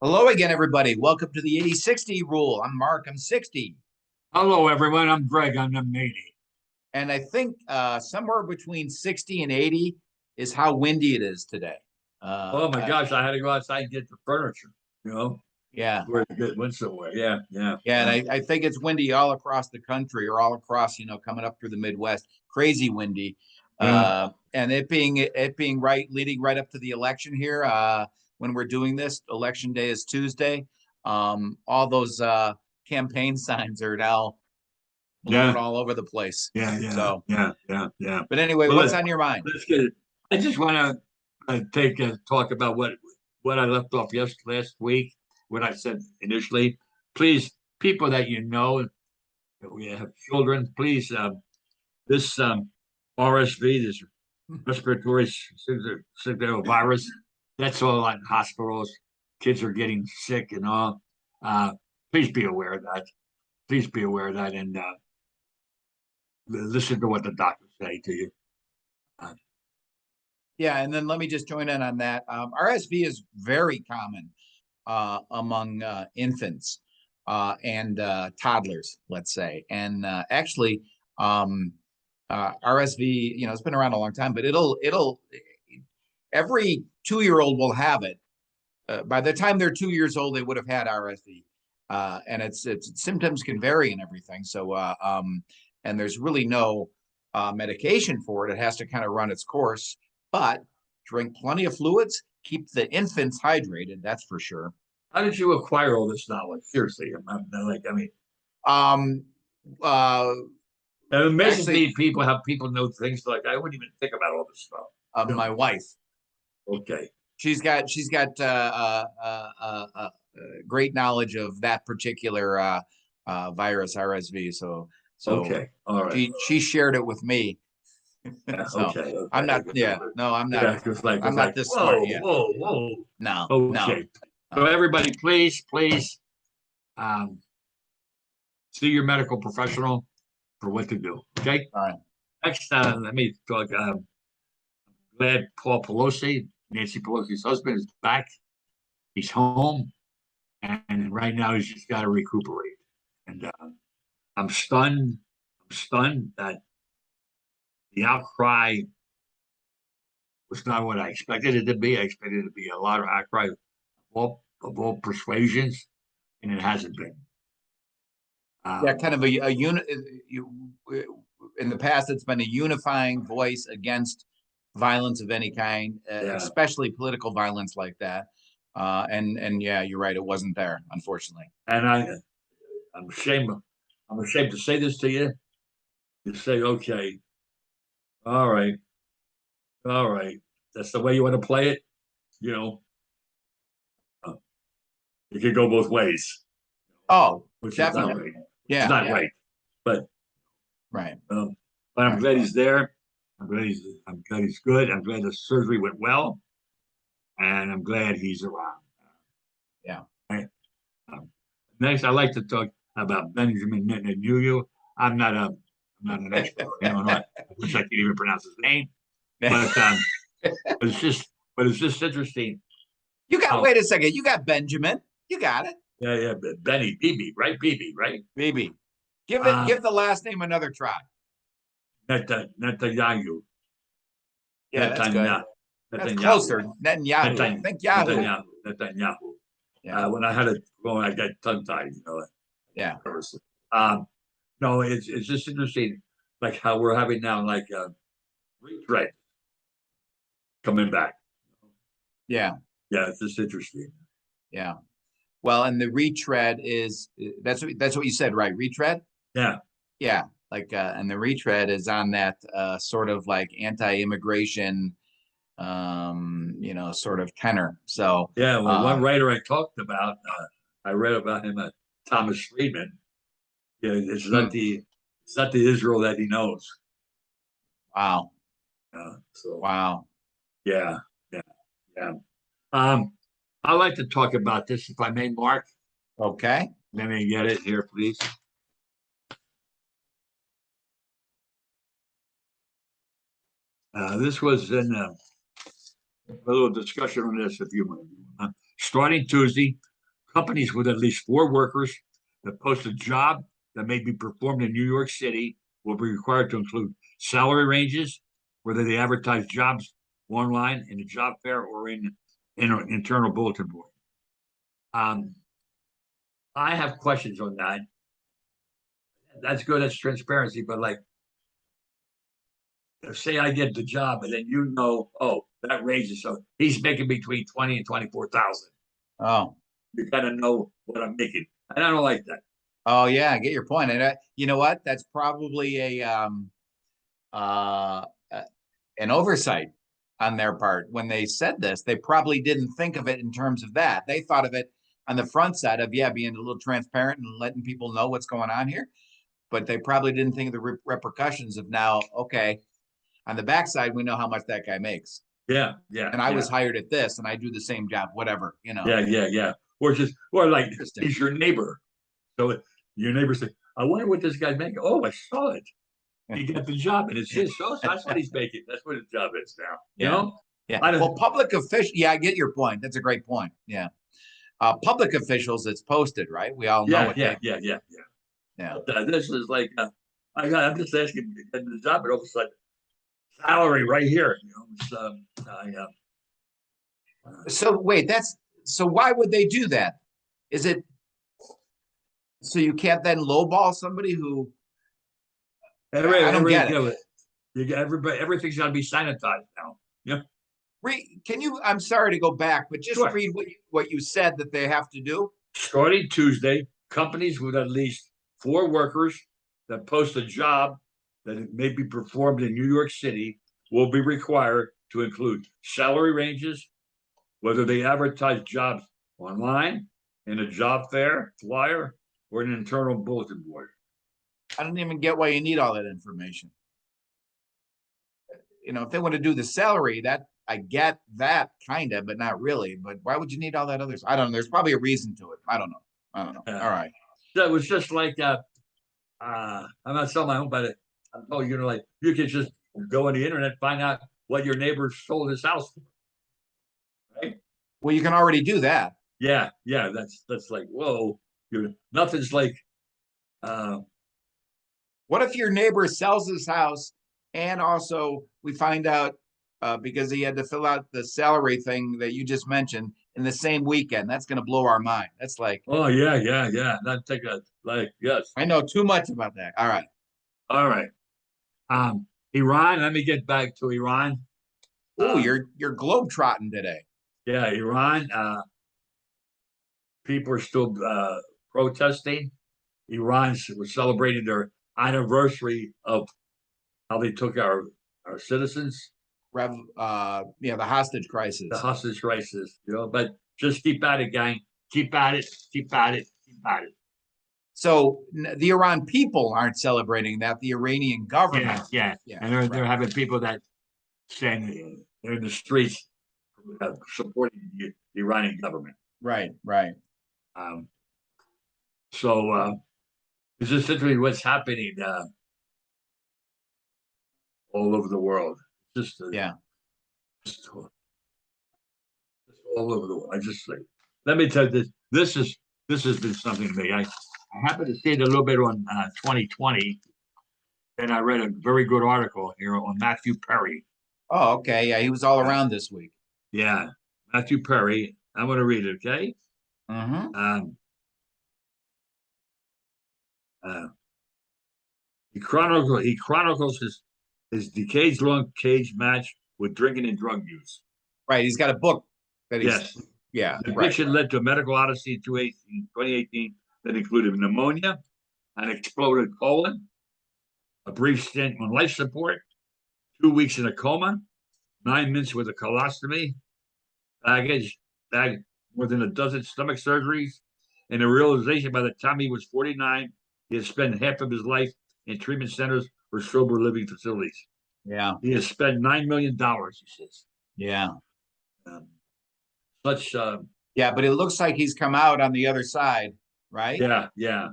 Hello again, everybody. Welcome to the 80-60 rule. I'm Mark. I'm 60. Hello, everyone. I'm Greg. I'm the 80. And I think somewhere between 60 and 80 is how windy it is today. Oh my gosh, I had to go outside and get the furniture, you know, Yeah. where it went somewhere. Yeah, yeah. Yeah. And I think it's windy all across the country or all across, coming up through the Midwest. Crazy windy. And it being right leading right up to the election here. When we're doing this, election day is Tuesday. All those campaign signs are now blown all over the place. Yeah. But anyway, Well, what's on your mind? let's get it. I just want to take a talk about what I left off last week. What I said initially. Please, people that you know, that we have children. Please, this RSV, this respiratory syncytial virus, that's all in hospitals. Kids are getting sick and all. Please be aware of that. Please be aware of that, and listen to what the doctors say to you. Yeah, and then let me just join in on that. RSV is very common among infants and toddlers, let's say. And actually, RSV, it's been around a long time, but every 2-year-old will have it. By the time they're 2 years old, they would have had RSV. And its symptoms can vary and everything. So, and there's really no medication for it. It has to kind of run its course, but drink plenty of fluids, keep the infants hydrated. That's for sure. How did you acquire all this knowledge? Seriously, Um, uh, it amazes me how people know things like I wouldn't even think about all this stuff. My wife. Okay. She's got great knowledge of that particular virus, RSV. So okay, all right. She shared it with me. So okay. I'm not. Yeah, no, I'm not. Yeah, I'm not this smart yet. Whoa. No. Okay. No. So everybody, please, see your medical professional for what to do. Okay. All right. Next, let me talk. Glad Paul Pelosi, Nancy Pelosi's husband, is back. He's home, and right now he's just got to recuperate. And I'm stunned. I'm stunned that the outcry was not what I expected it to be. I expected it to be a lot of outcry of all persuasions, and it hasn't been. Yeah, kind of a unit. In the past, it's been a unifying voice against violence of any kind, especially political violence like that. And yeah, you're right. It wasn't there, unfortunately. And I'm ashamed. I'm ashamed to say this to you. You say, okay, all right. That's the way you want to play it. It could go both ways. Oh, which definitely. is not right. Yeah, it's not right. But right. But I'm glad he's there. I'm glad he's good. I'm glad the surgery went well, and I'm glad he's around. Yeah. Next, I'd like to talk about Benjamin Netanyahu. I'm not an expert. I wish I could even pronounce his name, but it's just interesting. Wait a second. You got Benjamin. You got it. Yeah, Benny, BB, right? BB, right? BB. Give the last name another try. Netanyahu. Yeah, that's good. That's closer. Netanyahu. Think Yahoo. Netanyahu. Yeah. When I had it going, I got tongue tied. Yeah. No, it's just interesting, like how we're having now, like retread coming back. Yeah. Yeah, it's just interesting. Yeah. Well, and the retread is that's what you said, right? Retread? Yeah. Yeah. Like and the retread is on that sort of like anti-immigration sort of tenor. So yeah, well, one writer I talked about, I read about him, Thomas Friedman. Yeah, it's not the Israel that he knows. Wow. Wow. Yeah. I'd like to talk about this, if I may, Mark. Okay. Let me get it here, please. This was in a little discussion on this, if you want. Starting Tuesday, companies with at least 4 workers that post a job that may be performed in New York City will be required to include salary ranges, whether they advertise jobs online in a job fair or in an internal bulletin board. I have questions on that. That's good. That's transparency. But like, say I get the job and then oh, that raises. So he's making between 20 and 24,000. Oh, You gotta know what I'm making. And I don't like that. oh yeah, I get your point. And you know what? That's probably uh, an oversight on their part. When they said this, they probably didn't think of it in terms of that. They thought of it on the front side of, yeah, being a little transparent and letting people know what's going on here. But they probably didn't think of the repercussions of now, okay, on the backside, we know how much that guy makes. Yeah. And I was hired at this and I do the same job, whatever, Yeah. Or like, Interesting. he's your neighbor. So your neighbor said, I wonder what this guy's making. Oh, I saw it. He got the job and it's his. So that's what he's making. That's what his job is now. You know? Yeah. I don't- Well, public official. Yeah, I get your point. That's a great point. Yeah. Public officials, it's posted, right? We all know Yeah. But, this is like, I'm just asking to get the job, but all of a sudden, salary right here. So wait, so why would they do that? Is it so you can't then lowball somebody who I don't get it. You get everybody. Everything's got to be sanitized now. can you? I'm sorry to go back, but just Sure. read what you said that they have to do. Starting Tuesday, companies with at least 4 workers that post a job that it may be performed in New York City will be required to include salary ranges, whether they advertise jobs online, in a job fair, flyer, or an internal bulletin board. I don't even get why you need all that information. If they want to do the salary, that I get that kind of, but not really. But why would you need all that others? I don't know. There's probably a reason to it. I don't know. Yeah. All right. So it was just like, I'm not selling my home, but I'm told like you can just go on the internet, find out what your neighbor sold his house for. Right? Well, you can already do that. Yeah. That's like, whoa, nothing's like, What if your neighbor sells his house and also we find out because he had to fill out the salary thing that you just mentioned in the same weekend? That's going to blow our mind. That's like, oh yeah. Not take a yes. I know too much about that. All right. Iran. Let me get back to Iran. Oh, you're globetrotting today. Yeah, Iran. People are still protesting. Iran was celebrating their anniversary of how they took our citizens. The hostage crisis. The hostage crisis, but just keep at it, gang. Keep at it. So the Iran people aren't celebrating that. The Iranian government. Yeah. And they're having people that saying they're in the streets supporting the Iranian government. Right. So this is literally what's happening all over the world. Just all over the world. I just say, let me tell you this. This has been something to me. I happened to see it a little bit on 2020, and I read a very good article here on Matthew Perry. Oh, okay. Yeah, he was all around this week. Yeah, Matthew Perry. I'm going to read it. Okay. Mm-hmm. He chronicles his decades-long cage match with drinking and drug use. Right. He's got a book that he's. Yes. Yeah. The addiction led to a medical odyssey in 2018 that included pneumonia, an exploded colon, a brief stint on life support, 2 weeks in a coma, 9 months with a colostomy, more than a dozen stomach surgeries, and a realization by the time he was 49, he had spent half of his life in treatment centers or sober living facilities. Yeah. He has spent $9 million, he says. Yeah. Yeah, but it looks like he's come out on the other side, right? Yeah.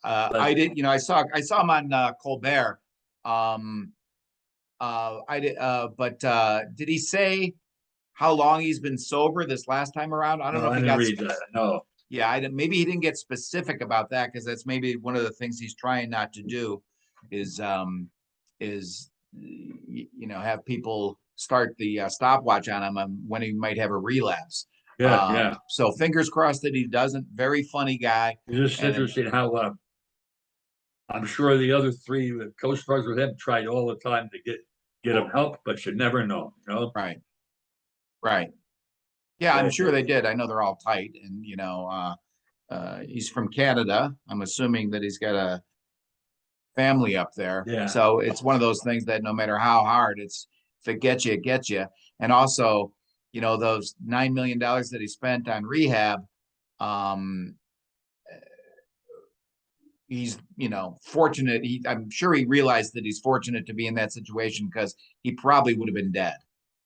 I did. I saw him on Colbert. Did he say how long he's been sober this last time around? I don't know if he got. Read that. No. Yeah, maybe he didn't get specific about that because that's maybe one of the things he's trying not to do is have people start the stopwatch on him when he might have a relapse. Yeah. So fingers crossed that he doesn't. Very funny guy. It's just interesting how I'm sure the other three co-stars with him tried all the time to get him help, but you never know, you know? Right. Yeah, I'm Yeah. sure they did. I know they're all tight, and he's from Canada. I'm assuming that he's got a family up there. Yeah. So it's one of those things that no matter how hard, if it gets you, it gets you. And also, those $9 million that he spent on rehab, he's fortunate. I'm sure he realized that he's fortunate to be in that situation because he probably would have been dead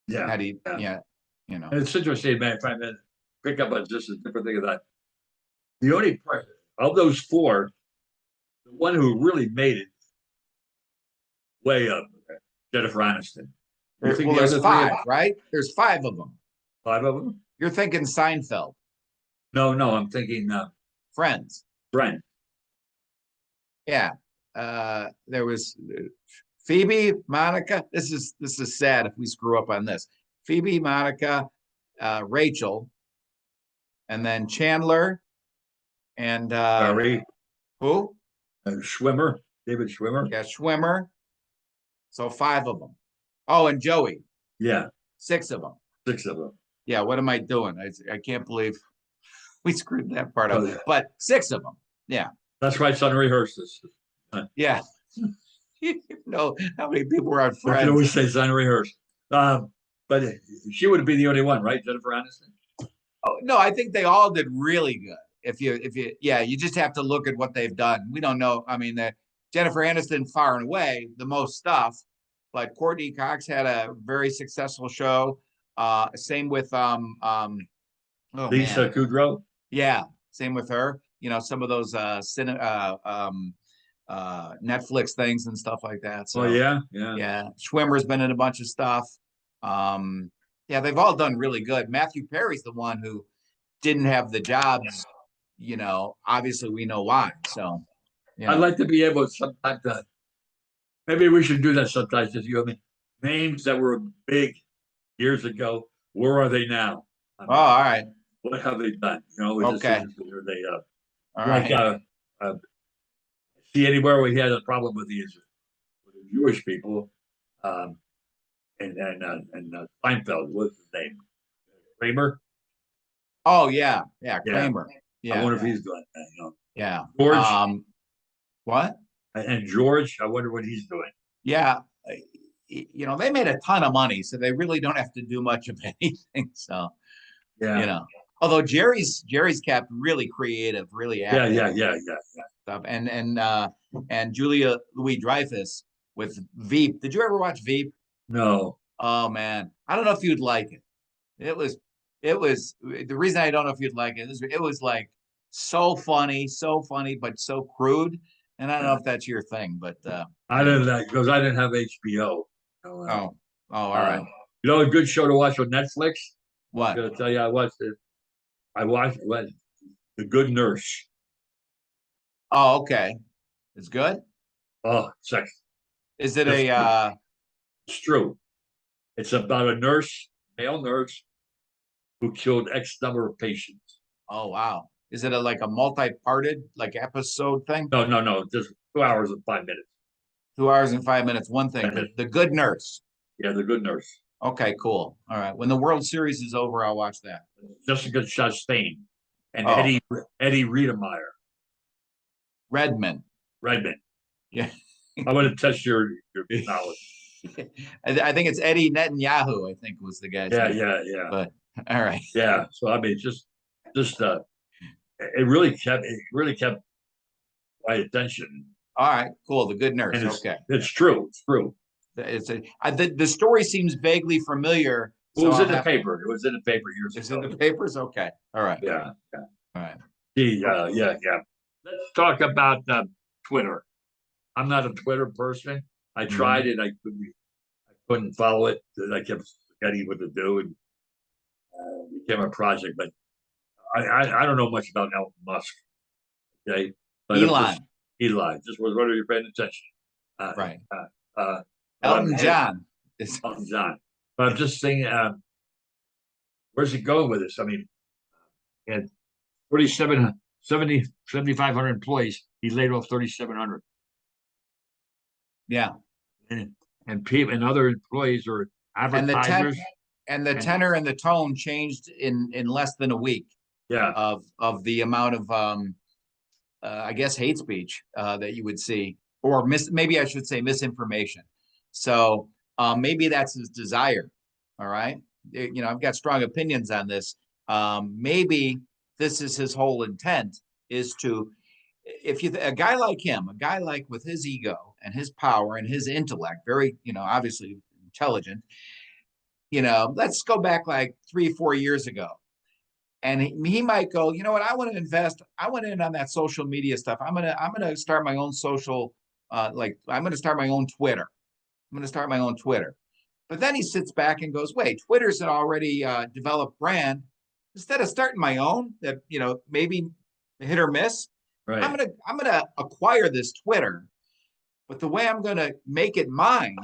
Yeah. had he. Yeah. And it's interesting, man. If I may pick up on just a different thing of that, the only part of those four, the one who really made it way up, Jennifer Aniston. You think well, the there's other five, three, right? There's five of them. five of them? You're thinking Seinfeld, No, I'm thinking Friends. Brent. Yeah. There was Phoebe, Monica. This is sad if we screw up on this. Phoebe, Monica, Rachel, and then Chandler, and Barry, who? Schwimmer, David Schwimmer. Yeah, Schwimmer. So five of them. Oh, and Joey. Yeah, Six of them. six of them. Yeah, what am I doing? I can't believe we screwed that part up. Oh, yeah. But six of them. Yeah. That's why it's unrehearsed. Yeah. You know how many people were on I can Friends? always say it's unrehearsed. But she would be the only one, right? Jennifer Aniston. Oh, no, I think they all did really good. If you just have to look at what they've done. We don't know. I mean, Jennifer Aniston far and away the most stuff, but Courtney Cox had a very successful show. Same with Lisa Kudrow. Yeah, same with her. Some of those Netflix things and stuff like that. So yeah. Schwimmer's been in a bunch of stuff. Yeah, they've all done really good. Matthew Perry's the one who didn't have the jobs. Obviously we know why. So I'd like to be able sometimes to. Maybe we should do that sometimes. Just names that were big years ago. Where are they now? I mean, all right. What have they done? Okay. Are they all like right. See anywhere we had a problem with the Jewish people, and Seinfeld, what's his name? Kramer. Oh yeah, Kramer. Yeah. I wonder if he's doing that. Yeah. George. What? And George, I wonder what he's doing. Yeah. They made a ton of money, so they really don't have to do much of anything. So, yeah. Although Jerry's kept really creative, really active. Yeah. Stuff. And Julia Louis-Dreyfus with Veep. Did you ever watch Veep? No. Oh man, I don't know if you'd like it. It was the reason I don't know if you'd like it is it was like so funny, but so crude. And I don't know if that's your thing, but I didn't like because I didn't have HBO. All right. A good show to watch on Netflix. What? I'm gonna tell you, I watched The Good Nurse. Oh, okay. It's good. Oh, sex. Is it It's true. It's about a male nurse, who killed X number of patients. Oh wow. Is it like a multi-parted episode thing? No. Just 2 hours and 5 minutes. 2 hours and 5 minutes. One thing. The Good Nurse. Yeah, The Good Nurse. Okay, cool. All right. When the World Series is over, I'll watch that. Jessica Chastain and Eddie Redmayne. Redmond. Yeah. I want to test your knowledge. I think it's Eddie Netanyahu, I think was the guy's name. Yeah. But all right. Yeah. So I mean, just it really kept my attention. All right, cool. The Good Nurse. Okay. It's true. The story seems vaguely familiar. It was in the paper. It was in the paper years ago. It's in the papers? Okay. All right. Yeah. All right. Yeah. Let's talk about Twitter. I'm not a Twitter person. I tried it. I couldn't follow it. I kept forgetting what to do and became a project. But I don't know much about Elon Musk. Okay, but I'm just Elon, Eli. Just was whether you're paying attention. right? Uh, but Elton John is Elton John. But I'm just saying, where's he going with this? I mean, he had 7,500 employees. He laid off 3,700, yeah, and people and other employees or and the ten advertisers. and the And tenor and the tone changed in less than a week yeah, of the amount of I guess hate speech that you would see, or maybe I should say misinformation. So maybe that's his desire. All right, you know, I've got strong opinions on this. Maybe this is his whole intent is to, if you a guy like him, a guy like with his ego and his power and his intellect, very, you know, obviously intelligent. You know, let's go back like 3, 4 years ago and he might go, you know what, I want to invest, I want in on that social media stuff. I'm gonna start my own social, like I'm gonna start my own Twitter. I'm gonna start my own Twitter. But then he sits back and goes, wait, Twitter's an already developed brand. Instead of starting my own, that, you know, maybe hit or miss, right. I'm gonna acquire this Twitter. But the way I'm gonna make it mine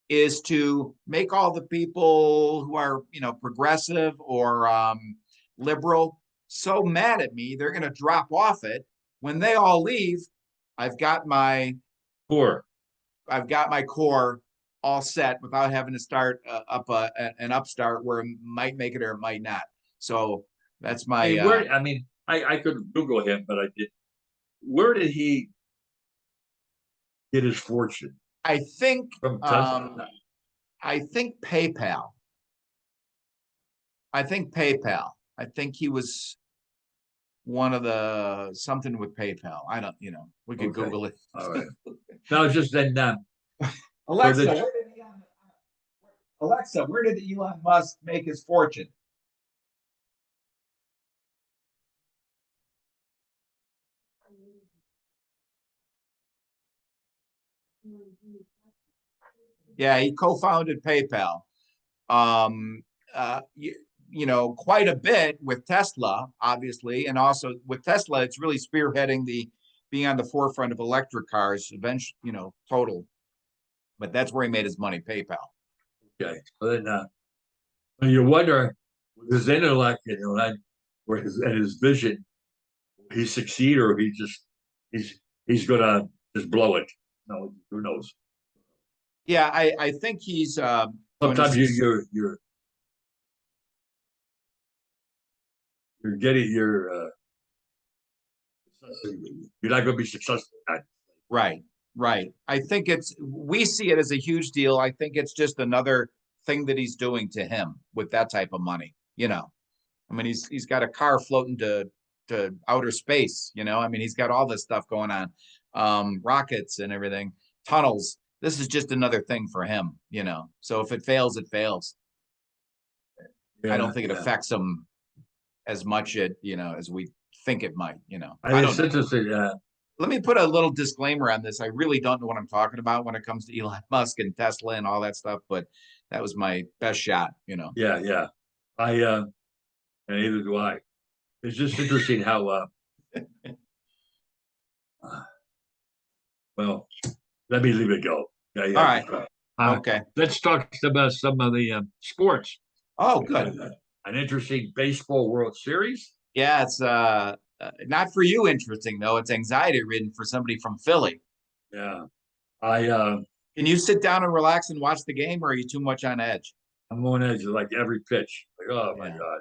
is to make all the people who are, you know, progressive or liberal so mad at me they're going to drop off it. When they all leave, I've got my Poor. I've got my core all set without having to start up an upstart where it might make it or it might not. So that's my Hey, where? I mean, I could Google him, but I did. Where did he get his fortune I think from? Tesla? I think PayPal. I think PayPal. I think he was one of the something with PayPal. I don't, you know, we could Okay. Google it. All right. No, just then. Alexa, the, where did Elon Musk make his fortune? Yeah, he co-founded PayPal. Um, you know, quite a bit with Tesla, obviously, and also with Tesla, it's really spearheading the being on the forefront of electric cars. Eventually, you know, total. But that's where he made his money, PayPal. okay. So then, you wonder with his intellect, you know, and his vision, he succeed or he's he's gonna just blow it. No, who knows? Yeah, I think he's going Sometimes to. you're getting you're not going to be successful at. Right, right. I think we see it as a huge deal. I think it's just another thing that he's doing to him with that type of money. You know, I mean, he's got a car floating to outer space. You know, I mean, he's got all this stuff going on, rockets and everything, tunnels. This is just another thing for him. You know, so if it fails, it fails. I don't think it affects him as much as we think it might. You know, I don't know. Interesting. Let me put a little disclaimer on this. I really don't know what I'm talking about when it comes to Elon Musk and Tesla and all that stuff, but that was my best shot, you know. Yeah. And neither do I. It's just interesting how well, let me leave it go. All right. Okay. Let's talk about some of the sports. Oh, good. An interesting baseball World Series. Yeah, it's not for you interesting though. It's anxiety ridden for somebody from Philly. Yeah. Can you sit down and relax and watch the game, or are you too much on edge? I'm on edge like every pitch. Like, oh my God.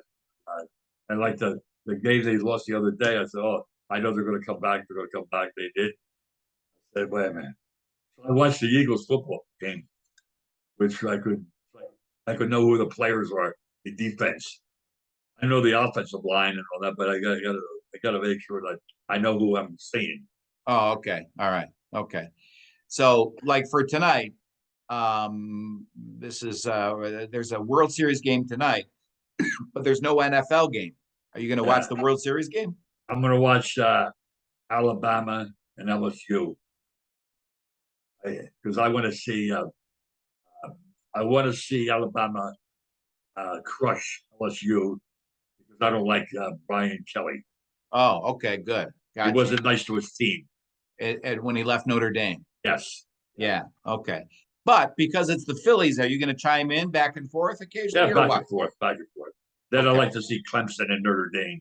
And like the game they lost the other day, I said, oh, I know they're going to come back. They're going to come back. They did. I said, wait a minute. So I watched the Eagles football game, which I could know who the players are, the defense. I know the offensive line and all that, but I gotta make sure that I know who I'm seeing. Oh, okay. All right. Okay. So, like for tonight, this is there's a World Series game tonight, but there's no NFL game. Are you going to watch the World Series game? I'm going to watch Alabama and LSU because I want to see Alabama crush LSU because I don't like Brian Kelly. Oh, okay, good. He Gotcha. wasn't nice to his team. When he left Notre Dame. Yes. Yeah, okay. But because it's the Phillies, are you going to chime in back and forth occasionally Yeah, or back what? and forth, back and forth. Then I Okay. like to see Clemson and Notre Dame.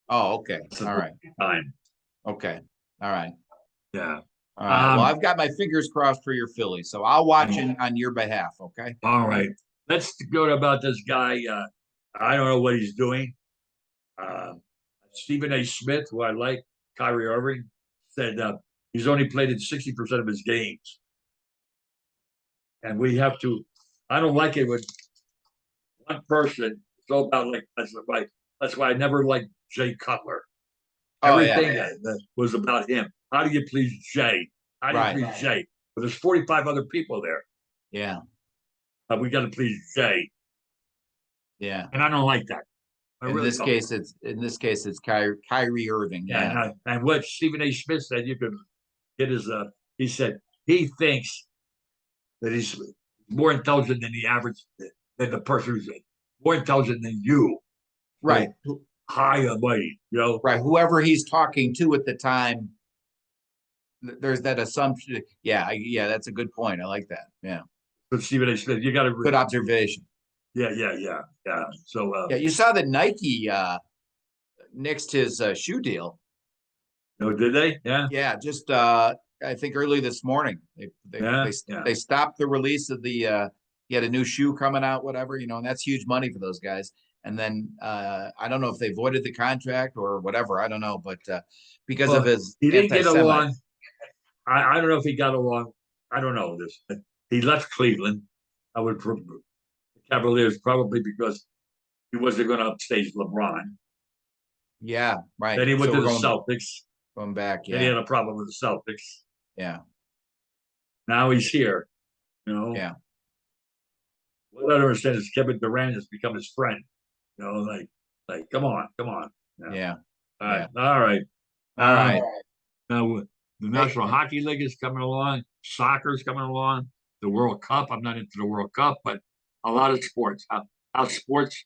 Oh, okay. It's a All right. time. Okay. All right. Yeah. All right. Well, I've got my fingers crossed for your Phillies, so I'll watch on your behalf. Okay. All right. Let's go about this guy. I don't know what he's doing. Stephen A. Smith, who I like, Kyrie Irving, said he's only played in 60% of his games. And we have to, I don't like it when one person, it's all about like, that's why I never liked Jay Cutler. Oh, Everything yeah. that was about him. How do you please Jay? How do you Right. please Jay? But there's 45 other people there. Yeah. We got to please Jay. Yeah. And I don't like that. In this case, it's Kyrie Irving. Yeah. And what Stephen A. Smith said, you can get his. He said he thinks that he's more intelligent than the average, than the person who's more intelligent than you. Right. High and mighty, you know. Right. Whoever he's talking to at the time, there's that assumption. Yeah. Yeah. That's a good point. I like that. Yeah. But Stephen A. Smith, you got to. Good observation. Yeah. So. Yeah. You saw that Nike nixed his shoe deal. No, did they? Yeah. Yeah. Just I think early this morning they stopped the release of the he had a new shoe coming out, whatever, and that's huge money for those guys. And then I don't know if they voided the contract or whatever. I don't know, but because of his he didn't get along. I don't know if he got along. I don't know this. He left Cleveland. I would the Cavaliers probably because he wasn't going to upstage LeBron. Yeah, right. Then he went to the Celtics. Going back, yeah. Then he had a problem with the Celtics. Yeah. Now he's here. Yeah. What I don't understand is Kevin Durant has become his friend. Like, come on. Yeah. All right. All right. All right. Now, the National Hockey League is coming along. Soccer's coming along. The World Cup. I'm not into the World Cup, but a lot of sports. How sports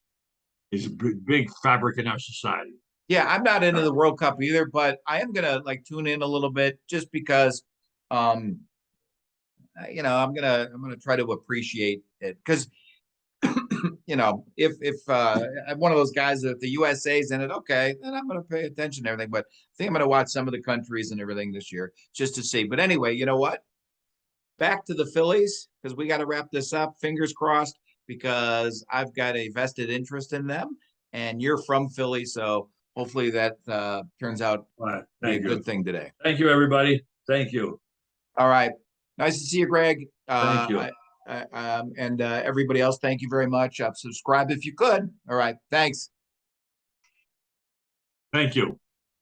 is a big fabric in our society. Yeah, I'm not into the World Cup either, but I am gonna tune in a little bit just because, I'm gonna try to appreciate it because, if I'm one of those guys that if the USA's in it, okay, then I'm gonna pay attention to everything. But I think I'm gonna watch some of the countries and everything this year just to see. But anyway, you know what? Back to the Phillies because we got to wrap this up. Fingers crossed because I've got a vested interest in them, and you're from Philly, so. Hopefully that turns out to be a good thing today. Thank you, everybody. Thank you. All right. Nice to see you, Greg. Thank you. And everybody else, thank you very much. Subscribe if you could. All right. Thanks. Thank you.